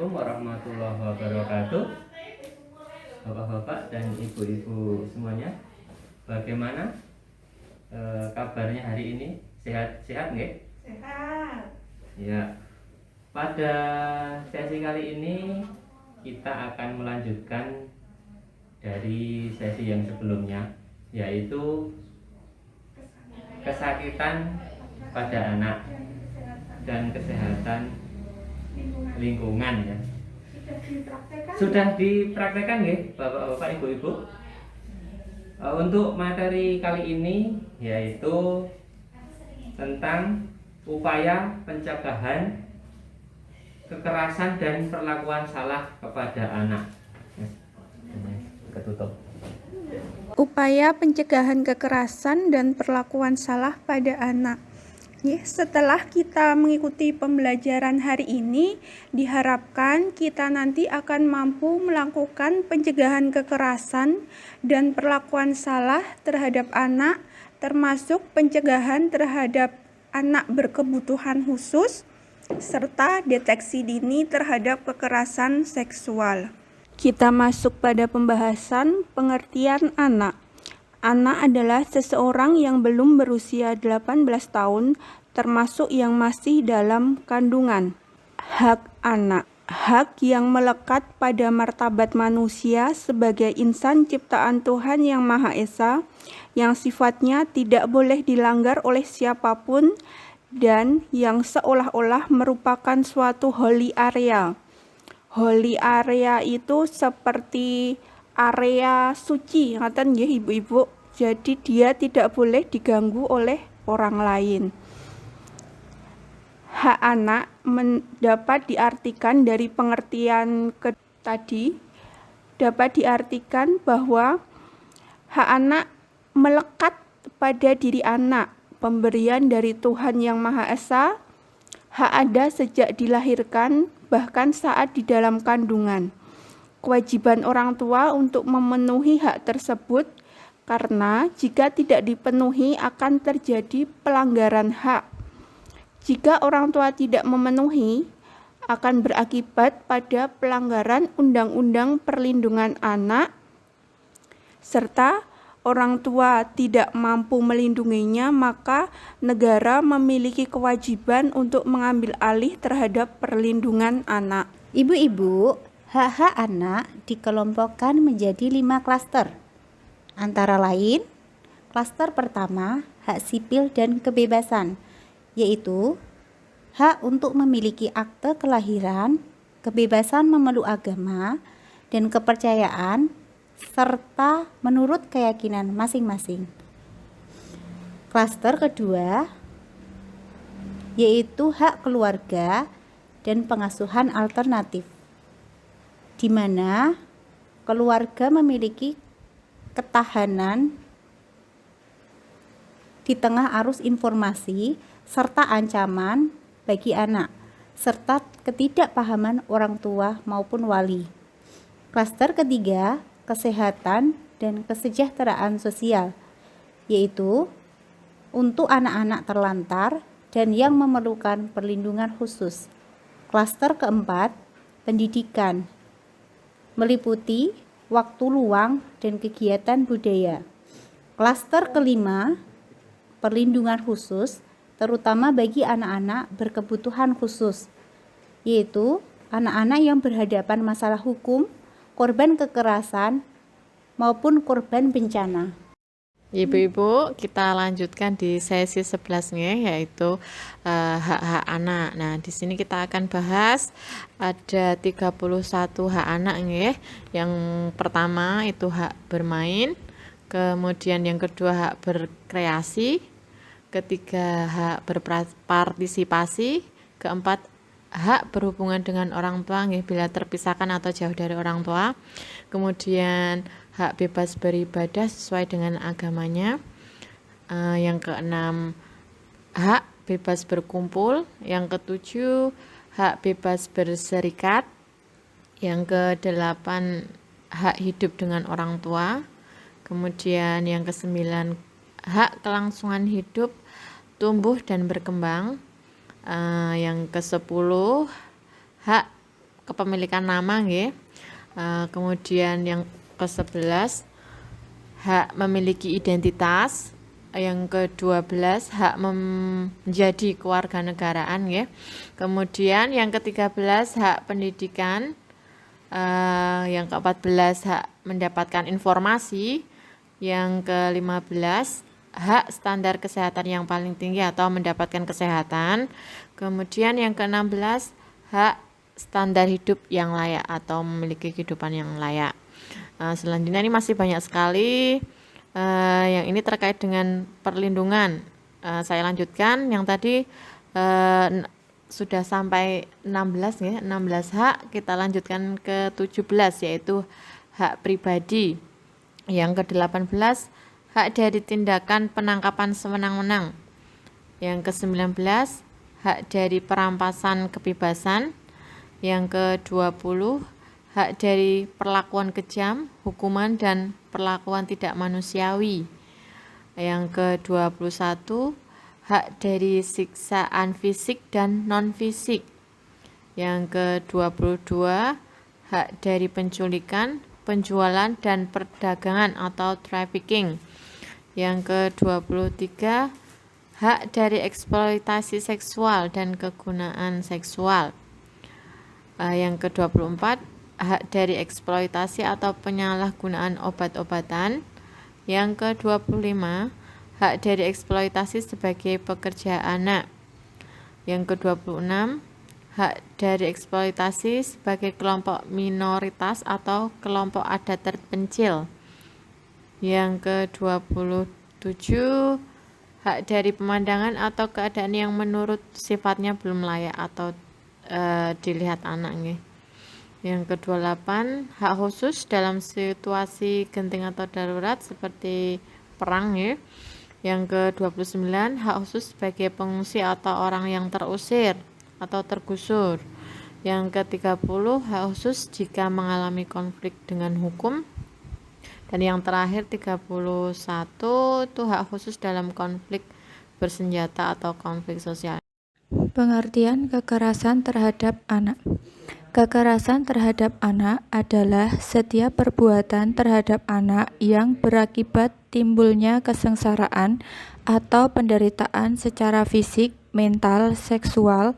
Assalamualaikum warahmatullahi wabarakatuh. Bapak-bapak dan ibu-ibu semuanya, bagaimana kabarnya hari ini? Sehat nggih? Sehat. Ya. Pada sesi kali ini kita akan melanjutkan dari sesi yang sebelumnya, yaitu kesakitan pada anak dan kesehatan lingkungan ya. Sudah dipraktekkan nggih Bapak-bapak Ibu-ibu? Untuk materi kali ini yaitu tentang upaya pencegahan kekerasan dan perlakuan salah kepada anak. Ketutup. Upaya pencegahan kekerasan dan perlakuan salah pada anak. Setelah kita mengikuti pembelajaran hari ini, diharapkan kita nanti akan mampu melakukan pencegahan kekerasan dan perlakuan salah terhadap anak, termasuk pencegahan terhadap anak berkebutuhan khusus, serta deteksi dini terhadap kekerasan seksual. Kita masuk pada pembahasan pengertian anak. Anak adalah seseorang yang belum berusia 18 tahun, termasuk yang masih dalam kandungan. Hak anak, hak yang melekat pada martabat manusia sebagai insan ciptaan Tuhan Yang Maha Esa, yang sifatnya tidak boleh dilanggar oleh siapapun dan yang seolah-olah merupakan suatu holy area. Holy area itu seperti area suci, ngaten nggih ibu-ibu. Jadi dia tidak boleh diganggu oleh orang lain. Hak anak dapat diartikan dari pengertian tadi, dapat diartikan bahwa hak anak melekat pada diri anak, pemberian dari Tuhan Yang Maha Esa. Hak ada sejak dilahirkan, bahkan saat di dalam kandungan. Kewajiban orang tua untuk memenuhi hak tersebut, karena jika tidak dipenuhi akan terjadi pelanggaran hak. Jika orang tua tidak memenuhi, akan berakibat pada pelanggaran Undang-Undang Perlindungan Anak, serta orang tua tidak mampu melindunginya, maka negara memiliki kewajiban untuk mengambil alih terhadap perlindungan anak. Ibu-ibu, hak-hak anak dikelompokkan menjadi 5 klaster. Antara lain, klaster pertama, hak sipil dan kebebasan, yaitu hak untuk memiliki akte kelahiran, kebebasan memeluk agama, dan kepercayaan, serta menurut keyakinan masing-masing. Klaster kedua, yaitu hak keluarga dan pengasuhan alternatif, di mana keluarga memiliki ketahanan di tengah arus informasi serta ancaman bagi anak, serta ketidakpahaman orang tua maupun wali. Klaster ketiga, kesehatan dan kesejahteraan sosial, yaitu untuk anak-anak terlantar dan yang memerlukan perlindungan khusus. Klaster keempat, pendidikan, meliputi waktu luang dan kegiatan budaya. Klaster kelima, perlindungan khusus, terutama bagi anak-anak berkebutuhan khusus, yaitu anak-anak yang berhadapan masalah hukum, korban kekerasan, maupun korban bencana. Ibu-ibu, kita lanjutkan di sesi 11 nih, yaitu hak-hak anak. Nah, di sini kita akan bahas ada 31 hak anak nih. Yang pertama itu hak bermain, kemudian yang kedua hak berkreasi, ketiga hak berpartisipasi, keempat hak berhubungan dengan orang tua nih, bila terpisahkan atau jauh dari orang tua. Kemudian hak bebas beribadah sesuai dengan agamanya. Yang keenam, hak bebas berkumpul. Yang ketujuh, hak bebas berserikat. Yang kedelapan, hak hidup dengan orang tua. Kemudian yang kesembilan, hak kelangsungan hidup, tumbuh dan berkembang. Yang ke-10, hak kepemilikan nama nggih. Kemudian yang ke-11 hak memiliki identitas, yang ke-12 hak menjadi kewarganegaraan ya. Kemudian yang ke-13 hak pendidikan, yang ke-14 hak mendapatkan informasi, yang ke-15 hak standar kesehatan yang paling tinggi atau mendapatkan kesehatan. Kemudian yang ke-16 hak standar hidup yang layak atau memiliki kehidupan yang layak. Selanjutnya ini masih banyak sekali. Yang ini terkait dengan perlindungan. Saya lanjutkan yang tadi sudah sampai 16 ya, 16 hak. Kita lanjutkan ke 17 yaitu hak pribadi. Yang ke-18 hak dari tindakan penangkapan sewenang-wenang. Yang ke-19 hak dari perampasan kebebasan. Yang ke-20 hak dari perlakuan kejam, hukuman dan perlakuan tidak manusiawi. Yang ke-21 hak dari siksaan fisik dan non-fisik. Yang ke-22 hak dari penculikan, penjualan dan perdagangan atau trafficking. Yang ke-23 hak dari eksploitasi seksual dan kegunaan seksual. Yang ke-24 hak dari eksploitasi atau penyalahgunaan obat-obatan. Yang ke-25 hak dari eksploitasi sebagai pekerja anak. Yang ke-26 hak dari eksploitasi sebagai kelompok minoritas atau kelompok adat terpencil. Yang ke-27 hak dari pemandangan atau keadaan yang menurut sifatnya belum layak atau dilihat anak nggih. Yang ke-28 hak khusus dalam situasi genting atau darurat seperti perang ya. Yang ke-29 hak khusus sebagai pengungsi atau orang yang terusir atau tergusur. Yang ke-30 hak khusus jika mengalami konflik dengan hukum. Dan yang terakhir 31 itu hak khusus dalam konflik bersenjata atau konflik sosial. Pengertian kekerasan terhadap anak. Kekerasan terhadap anak adalah setiap perbuatan terhadap anak yang berakibat timbulnya kesengsaraan atau penderitaan secara fisik, mental, seksual,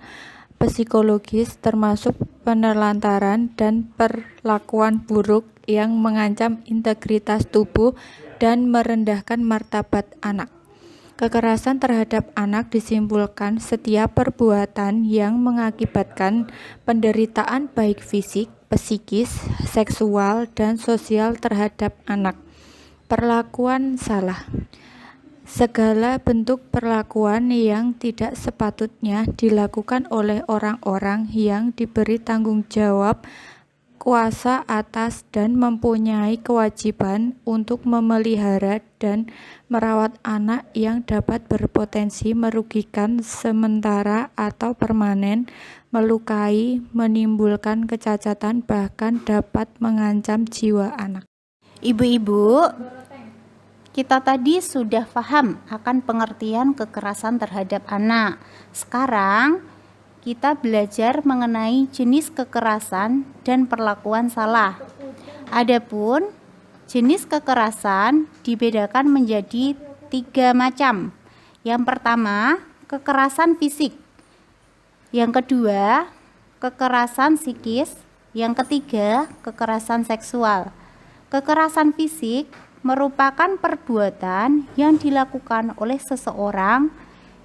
psikologis, termasuk penelantaran dan perlakuan buruk yang mengancam integritas tubuh dan merendahkan martabat anak. Kekerasan terhadap anak disimpulkan setiap perbuatan yang mengakibatkan penderitaan baik fisik, psikis, seksual, dan sosial terhadap anak. Perlakuan salah. Segala bentuk perlakuan yang tidak sepatutnya dilakukan oleh orang-orang yang diberi tanggung jawab kuasa atas dan mempunyai kewajiban untuk memelihara dan merawat anak yang dapat berpotensi merugikan sementara atau permanen, melukai, menimbulkan kecacatan, bahkan dapat mengancam jiwa anak. Ibu-ibu, kita tadi sudah paham akan pengertian kekerasan terhadap anak. Sekarang kita belajar mengenai jenis kekerasan dan perlakuan salah. Adapun jenis kekerasan dibedakan menjadi 3 macam. Yang pertama, kekerasan fisik. Yang kedua, kekerasan psikis. Yang ketiga, kekerasan seksual. Kekerasan fisik merupakan perbuatan yang dilakukan oleh seseorang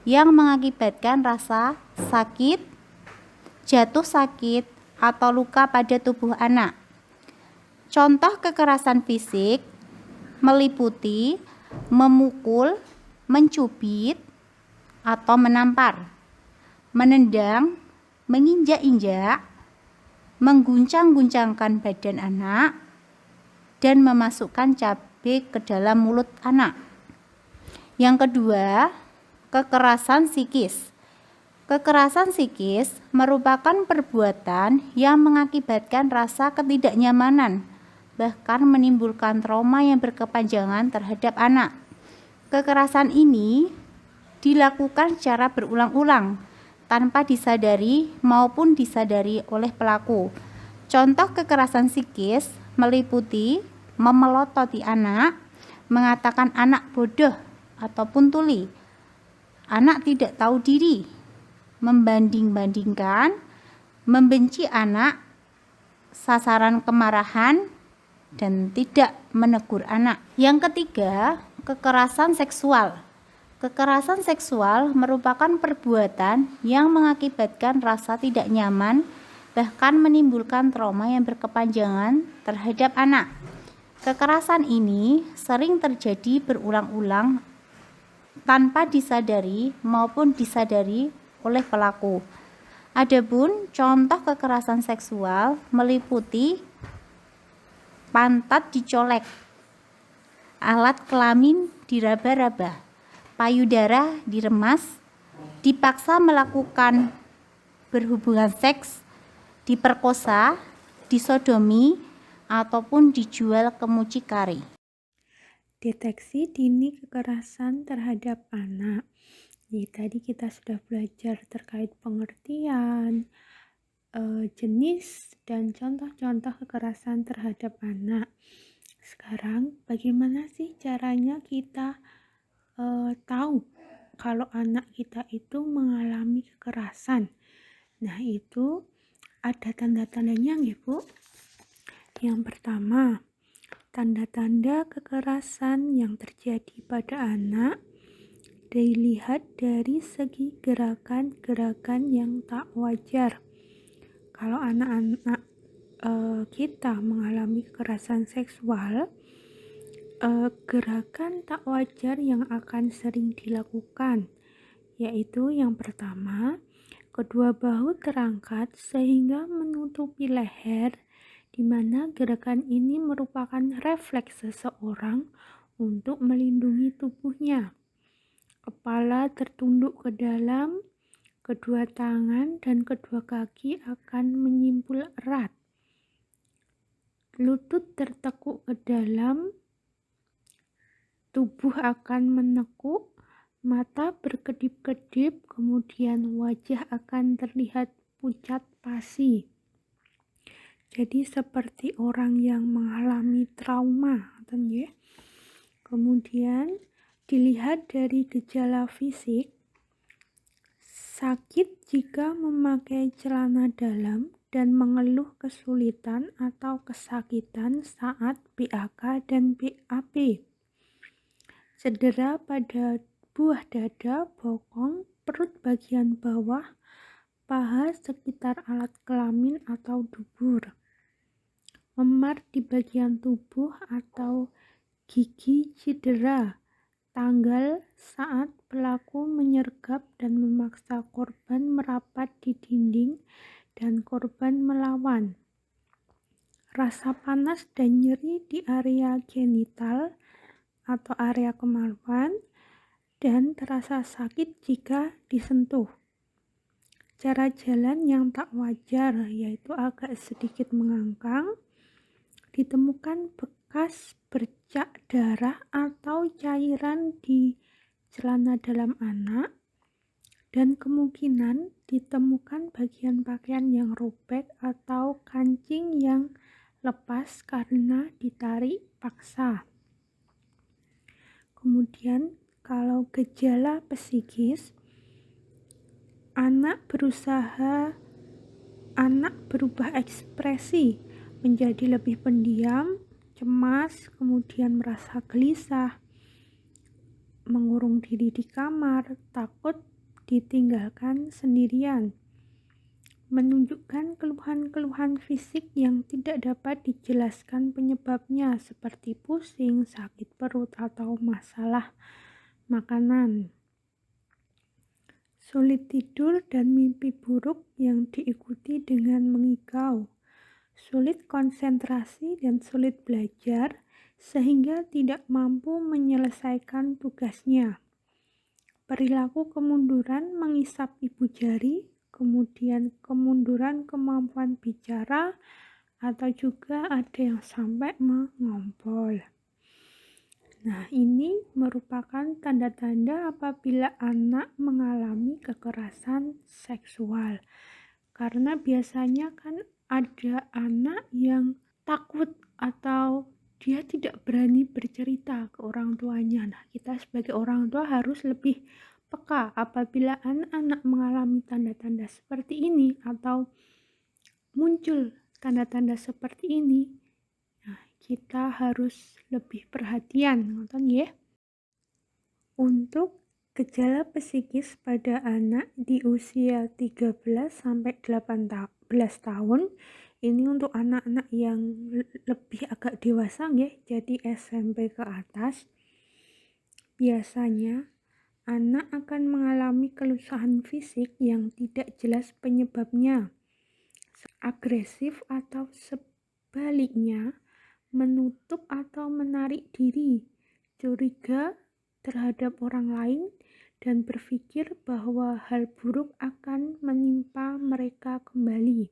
yang mengakibatkan rasa sakit, jatuh sakit, atau luka pada tubuh anak. Contoh kekerasan fisik meliputi memukul, mencubit, atau menampar, menendang, menginjak-injak, mengguncang-guncangkan badan anak, dan memasukkan cabai ke dalam mulut anak. Yang kedua, kekerasan psikis. Kekerasan psikis merupakan perbuatan yang mengakibatkan rasa ketidaknyamanan, bahkan menimbulkan trauma yang berkepanjangan terhadap anak. Kekerasan ini dilakukan secara berulang-ulang tanpa disadari maupun disadari oleh pelaku. Contoh kekerasan psikis meliputi memelototi anak, mengatakan anak bodoh ataupun tuli, anak tidak tahu diri, membanding-bandingkan, membenci anak, sasaran kemarahan, dan tidak menegur anak. Yang ketiga, kekerasan seksual. Kekerasan seksual merupakan perbuatan yang mengakibatkan rasa tidak nyaman, bahkan menimbulkan trauma yang berkepanjangan terhadap anak. Kekerasan ini sering terjadi berulang-ulang tanpa disadari maupun disadari oleh pelaku. Adapun contoh kekerasan seksual meliputi pantat dicolek, alat kelamin diraba-raba, payudara diremas, dipaksa melakukan berhubungan seks, diperkosa, disodomi, ataupun dijual ke mucikari. Deteksi dini kekerasan terhadap anak. Tadi kita sudah belajar terkait pengertian, jenis, dan contoh-contoh kekerasan terhadap anak. Sekarang bagaimana sih caranya kita tahu kalau anak kita itu mengalami kekerasan? Nah, itu ada tanda-tandanya nggih, Bu? Yang pertama, tanda-tanda kekerasan yang terjadi pada anak dilihat dari segi gerakan-gerakan yang tak wajar. Kalau anak-anak kita mengalami kekerasan seksual, gerakan tak wajar yang akan sering dilakukan, yaitu yang pertama, kedua bahu terangkat sehingga menutupi leher, di mana gerakan ini merupakan refleks seseorang untuk melindungi tubuhnya. Kepala tertunduk ke dalam, kedua tangan dan kedua kaki akan menyimpul erat. Lutut tertekuk ke dalam, tubuh akan menekuk, mata berkedip-kedip, kemudian wajah akan terlihat pucat pasi. Jadi seperti orang yang mengalami trauma, ya. Kemudian dilihat dari gejala fisik, sakit jika memakai celana dalam dan mengeluh kesulitan atau kesakitan saat BAK dan BAB. Cedera pada buah dada, bokong, perut bagian bawah, paha sekitar alat kelamin atau dubur. Memar di bagian tubuh atau gigi cedera, tanggal saat pelaku menyergap dan memaksa korban merapat di dinding dan korban melawan. Rasa panas dan nyeri di area genital atau area kemaluan dan terasa sakit jika disentuh. Cara jalan yang tak wajar, yaitu agak sedikit mengangkang, ditemukan bekas bercak darah atau cairan di celana dalam anak, dan kemungkinan ditemukan bagian pakaian yang robek atau kancing yang lepas karena ditarik paksa. Kemudian kalau gejala psikis, anak berubah ekspresi menjadi lebih pendiam, cemas, kemudian merasa gelisah, mengurung diri di kamar, takut ditinggalkan sendirian, menunjukkan keluhan-keluhan fisik yang tidak dapat dijelaskan penyebabnya seperti pusing, sakit perut, atau masalah makanan. Sulit tidur dan mimpi buruk yang diikuti dengan mengigau, sulit konsentrasi dan sulit belajar sehingga tidak mampu menyelesaikan tugasnya. Perilaku kemunduran mengisap ibu jari, kemudian kemunduran kemampuan bicara, atau juga ada yang sampai mengompol. Nah, ini merupakan tanda-tanda apabila anak mengalami kekerasan seksual. Karena biasanya kan ada anak yang takut atau dia tidak berani bercerita ke orang tuanya. Nah, kita sebagai orang tua harus lebih peka apabila anak-anak mengalami tanda-tanda seperti ini atau muncul tanda-tanda seperti ini. Nah, kita harus lebih perhatian, ngoten nggih. Untuk gejala psikis pada anak di usia 13 sampai 18 tahun, ini untuk anak-anak yang lebih agak dewasa nggih, jadi SMP ke atas. Biasanya anak akan mengalami kelusahan fisik yang tidak jelas penyebabnya, agresif atau sebaliknya, menutup atau menarik diri, curiga terhadap orang lain, dan berpikir bahwa hal buruk akan menimpa mereka kembali.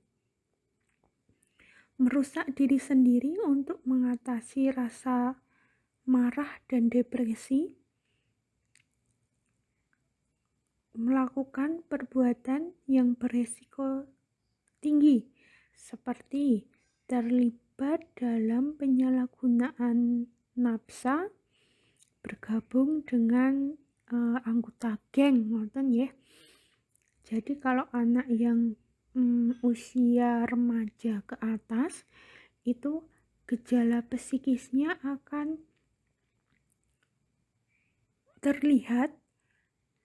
Merusak diri sendiri untuk mengatasi rasa marah dan depresi, melakukan perbuatan yang beresiko tinggi seperti terlibat dalam penyalahgunaan nafsa, bergabung dengan anggota geng, ngoten ya. Jadi kalau anak yang usia remaja ke atas itu gejala psikisnya akan terlihat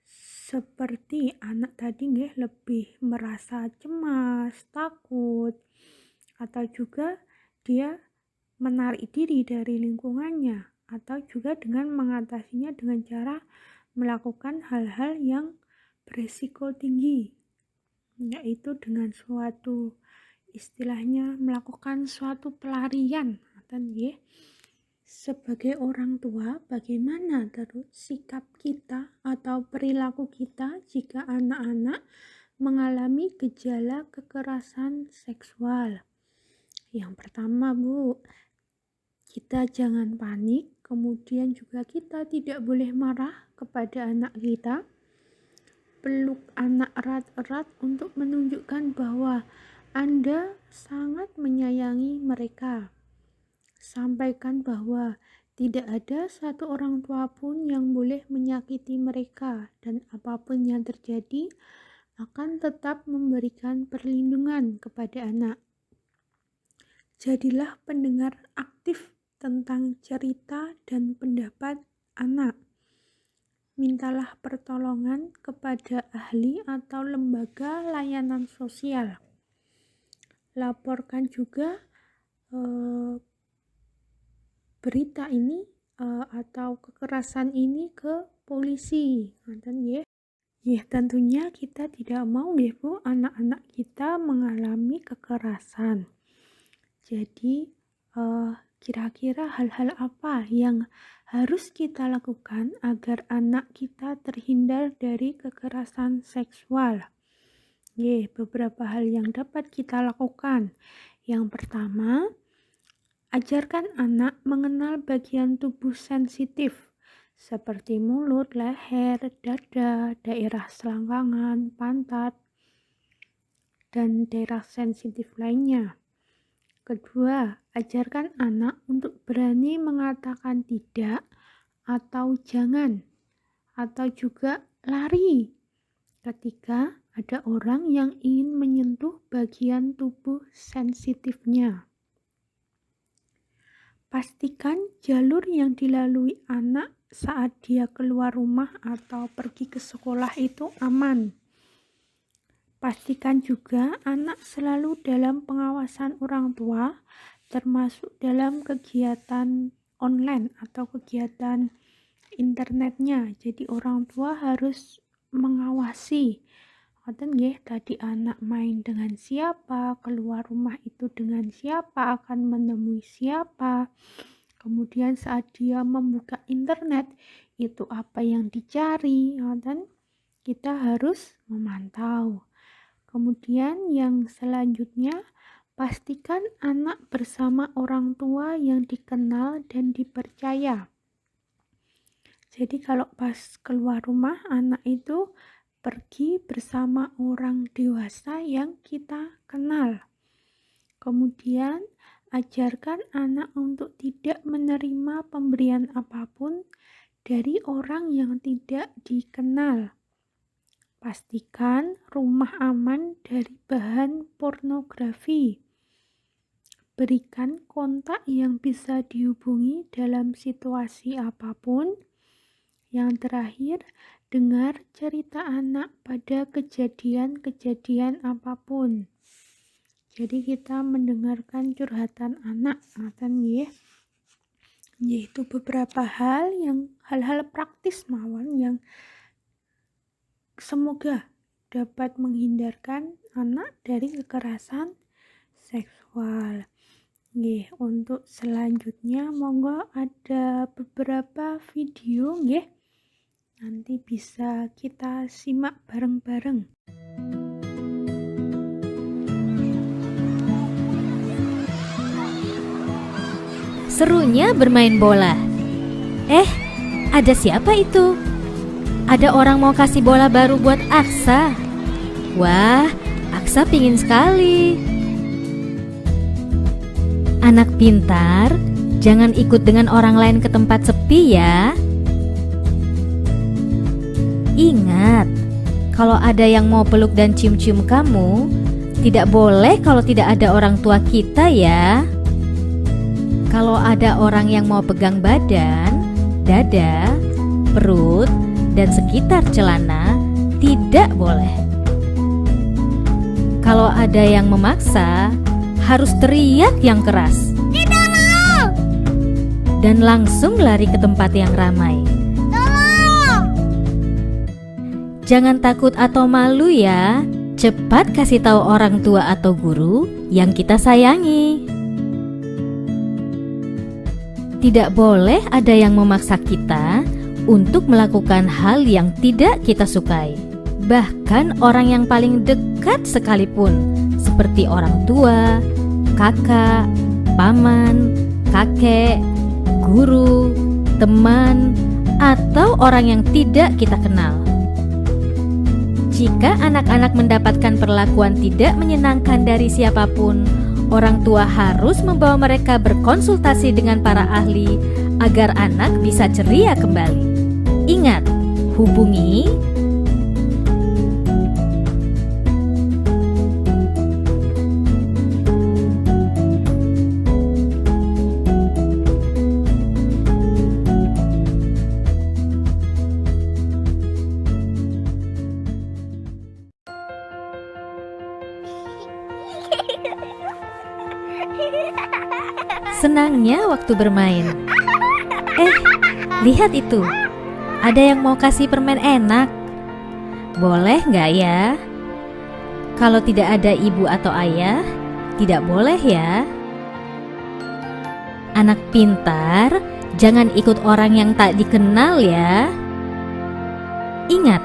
seperti anak tadi nggih, lebih merasa cemas, takut, atau juga dia menarik diri dari lingkungannya, atau juga dengan mengatasinya dengan cara melakukan hal-hal yang berisiko tinggi, yaitu dengan suatu istilahnya melakukan suatu pelarian, nggih. Sebagai orang tua, bagaimana terus sikap kita atau perilaku kita jika anak-anak mengalami gejala kekerasan seksual? Yang pertama, Bu, kita jangan panik, kemudian juga kita tidak boleh marah kepada anak kita. Peluk anak erat-erat untuk menunjukkan bahwa Anda sangat menyayangi mereka. Sampaikan bahwa tidak ada satu orang tua pun yang boleh menyakiti mereka, dan apapun yang terjadi akan tetap memberikan perlindungan kepada anak. Jadilah pendengar aktif tentang cerita dan pendapat anak. Mintalah pertolongan kepada ahli atau lembaga layanan sosial. Laporkan juga berita ini atau kekerasan ini ke polisi, nggih. Ya, tentunya kita tidak mau nggih, Bu, anak-anak kita mengalami kekerasan. Jadi kira-kira hal-hal apa yang harus kita lakukan agar anak kita terhindar dari kekerasan seksual? Beberapa hal yang dapat kita lakukan. Yang pertama, ajarkan anak mengenal bagian tubuh sensitif seperti mulut, leher, dada, daerah selangkangan, pantat, dan daerah sensitif lainnya. Kedua, ajarkan anak untuk berani mengatakan tidak atau jangan, atau juga lari ketika ada orang yang ingin menyentuh bagian tubuh sensitifnya. Pastikan jalur yang dilalui anak saat dia keluar rumah atau pergi ke sekolah itu aman. Pastikan juga anak selalu dalam pengawasan orang tua, termasuk dalam kegiatan online atau kegiatan internetnya. Jadi orang tua harus mengawasi. Tadi anak main dengan siapa, keluar rumah itu dengan siapa, akan menemui siapa. Kemudian saat dia membuka internet, itu apa yang dicari, dan kita harus memantau. Kemudian yang selanjutnya, pastikan anak bersama orang tua yang dikenal dan dipercaya. Jadi kalau pas keluar rumah, anak itu pergi bersama orang dewasa yang kita kenal. Kemudian, ajarkan anak untuk tidak menerima pemberian apapun dari orang yang tidak dikenal. Pastikan rumah aman dari bahan pornografi. Berikan kontak yang bisa dihubungi dalam situasi apapun. Yang terakhir, dengar cerita anak pada kejadian-kejadian apapun. Jadi kita mendengarkan curhatan anak, ngoten nggih. Yaitu beberapa hal-hal praktis mawon yang semoga dapat menghindarkan anak dari kekerasan seksual. Nggih, untuk selanjutnya monggo ada beberapa video nggih. Nanti bisa kita simak bareng-bareng. Serunya bermain bola. Ada siapa itu? Ada orang mau kasih bola baru buat Aksa. Wah, Aksa pingin sekali. Anak pintar, jangan ikut dengan orang lain ke tempat sepi ya. Ingat, kalau ada yang mau peluk dan cium-cium kamu, tidak boleh kalau tidak ada orang tua kita ya. Kalau ada orang yang mau pegang badan, dada, perut, dan sekitar celana, tidak boleh. Kalau ada yang memaksa, harus teriak yang keras. Tidak mau! Dan langsung lari ke tempat yang ramai. Tolong! Jangan takut atau malu ya. Cepat kasih tahu orang tua atau guru yang kita sayangi. Tidak boleh ada yang memaksa kita untuk melakukan hal yang tidak kita sukai. Bahkan orang yang paling dekat sekalipun, seperti orang tua, kakak, paman, kakek, guru, teman, atau orang yang tidak kita kenal. Jika anak-anak mendapatkan perlakuan tidak menyenangkan dari siapapun, orang tua harus membawa mereka berkonsultasi dengan para ahli agar anak bisa ceria kembali. Ingat, hubungi senangnya waktu bermain. Lihat itu. Ada yang mau kasih permen enak. Boleh nggak ya? Kalau tidak ada ibu atau ayah, tidak boleh ya. Anak pintar, jangan ikut orang yang tak dikenal ya. Ingat,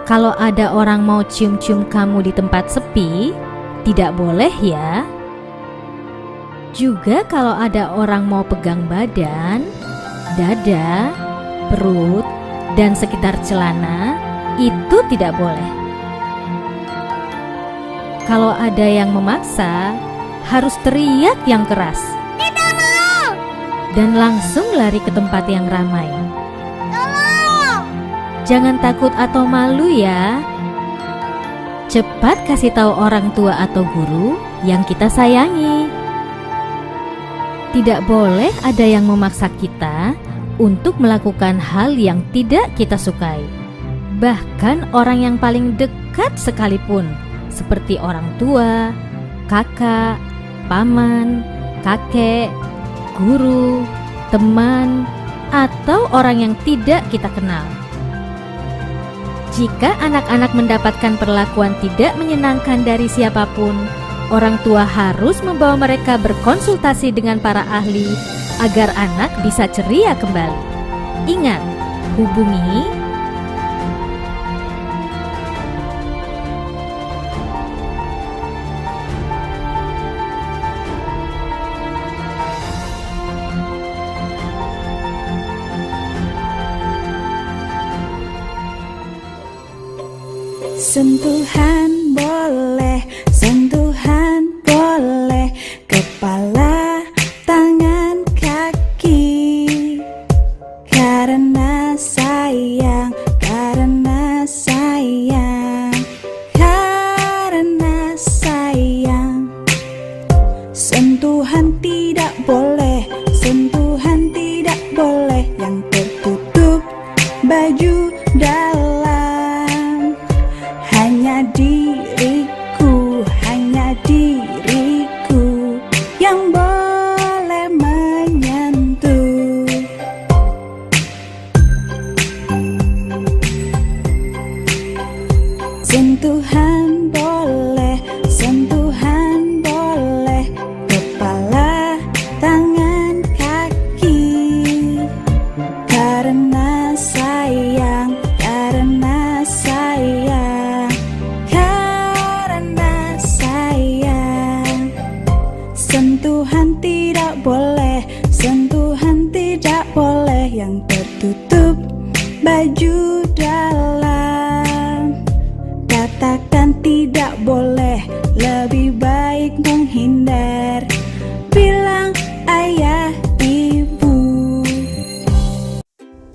kalau ada orang mau cium-cium kamu di tempat sepi, tidak boleh ya. Juga kalau ada orang mau pegang badan, dada, perut, dan sekitar celana, itu tidak boleh. Kalau ada yang memaksa, harus teriak yang keras. Tidak mau! Dan langsung lari ke tempat yang ramai. Tolong! Jangan takut atau malu ya. Cepat kasih tahu orang tua atau guru yang kita sayangi. Tidak boleh ada yang memaksa kita untuk melakukan hal yang tidak kita sukai. Bahkan orang yang paling dekat sekalipun, seperti orang tua, kakak, paman, kakek, guru, teman, atau orang yang tidak kita kenal. Jika anak-anak mendapatkan perlakuan tidak menyenangkan dari siapapun, orang tua harus membawa mereka berkonsultasi dengan para ahli agar anak bisa ceria kembali. Ingat, hubungi sentuhan boleh, sentuhan boleh, kepala, tangan, kaki. Karena sayang, karena sayang, karena sayang. Sentuhan tidak boleh, sentuhan tidak boleh yang tertutup baju dalam. Hanya diriku yang boleh menyentuh. Sentuhan boleh, sentuhan boleh, kepala, tangan, kaki. Karena sayang, karena sayang, karena sayang. Sentuhan tidak boleh, sentuhan tidak boleh yang tertutup baju dalam. Katakan tidak boleh, lebih baik menghindar. Bilang ayah, ibu.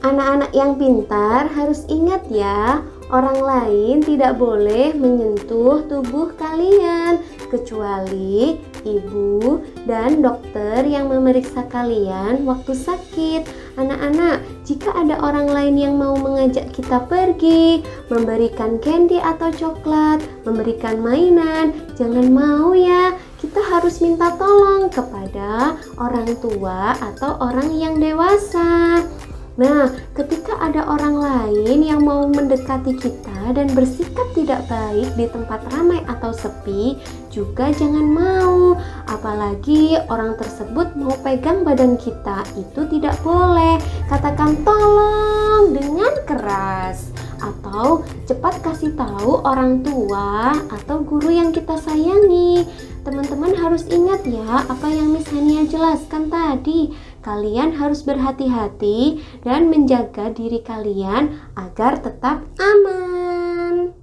Anak-anak yang pintar harus ingat ya, orang lain tidak boleh menyentuh tubuh kalian kecuali ibu dan dokter yang memeriksa kalian waktu sakit. Anak-anak, jika ada orang lain yang mau mengajak kita pergi, memberikan candy atau coklat, memberikan mainan, jangan mau ya. Kita harus minta tolong kepada orang tua atau orang yang dewasa. Nah, ketika ada orang lain yang mau mendekati kita dan bersikap tidak baik di tempat ramai atau sepi, juga jangan mau. Apalagi orang tersebut mau pegang badan kita, itu tidak boleh. Katakan tolong dengan keras. Atau cepat kasih tahu orang tua atau guru yang kita sayangi. Teman-teman harus ingat ya apa yang Miss Hania jelaskan tadi. Kalian harus berhati-hati dan menjaga diri kalian agar tetap aman.